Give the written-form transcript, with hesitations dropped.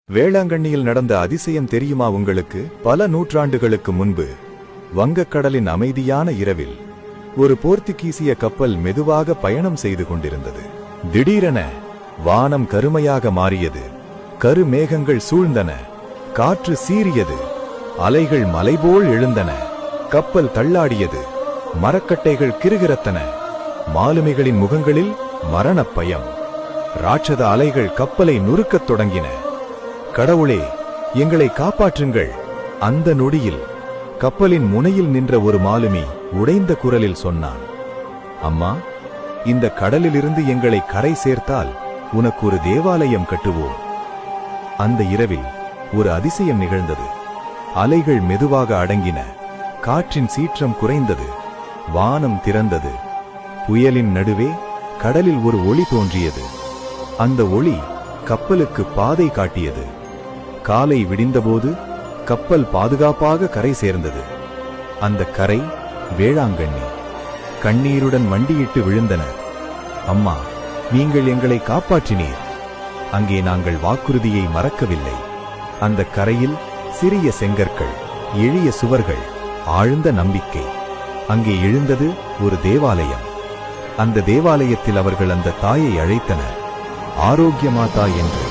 வேளாங்கண்ணியில் நடந்த அதிசயம் தெரியுமா உங்களுக்கு? பல நூற்றாண்டுகளுக்கு முன்பு வங்கக்கடலின் அமைதியான இரவில் ஒரு போர்த்துகீசிய கப்பல் மெதுவாக பயணம் செய்து கொண்டிருந்தது. திடீரென வானம் கருமையாக மாறியது. கருமேகங்கள் சூழ்ந்தன. காற்று சீறியது. அலைகள் மலைபோல் எழுந்தன. கப்பல் தள்ளாடியது. மரக்கட்டைகள் கிறுகிறுத்தன. மாலுமிகளின் முகங்களில் மரணப் பயம். ராட்சத அலைகள் கப்பலை நுறுக்கத் தொடங்கின. கடவுளே, எங்களை காப்பாற்றுங்கள்! அந்த நொடியில் கப்பலின் முனையில் நின்ற ஒரு மாலுமி உடைந்த குரலில் சொன்னான், அம்மா, இந்த கடலிலிருந்து எங்களை கரை சேர்த்தால் உனக்கு ஒரு தேவாலயம் கட்டுவோம். அந்த இரவில் ஒரு அதிசயம் நிகழ்ந்தது. அலைகள் மெதுவாக அடங்கின. காற்றின் சீற்றம் குறைந்தது. வானம் திறந்தது. புயலின் நடுவே கடலில் ஒரு ஒளி தோன்றியது. அந்த ஒளி கப்பலுக்கு பாதை காட்டியது. காலை விடிந்தபோது கப்பல் பாதுகாப்பாக கரை சேர்ந்தது. அந்த கரை வேளாங்கண்ணி. கண்ணீருடன் மண்டியிட்டு விழுந்தனர். அம்மா, நீங்கள் எங்களை காப்பாற்றினீர். அங்கே நாங்கள் வாக்குறுதியை மறக்கவில்லை. அந்த கரையில் சிறிய செங்கற்கள், எளிய சுவர்கள், ஆழ்ந்த நம்பிக்கை. அங்கே எழுந்தது ஒரு தேவாலயம். அந்த தேவாலயத்தில் அவர்கள் அந்த தாயை அழைத்தனர், ஆரோக்கிய மாதா என்று.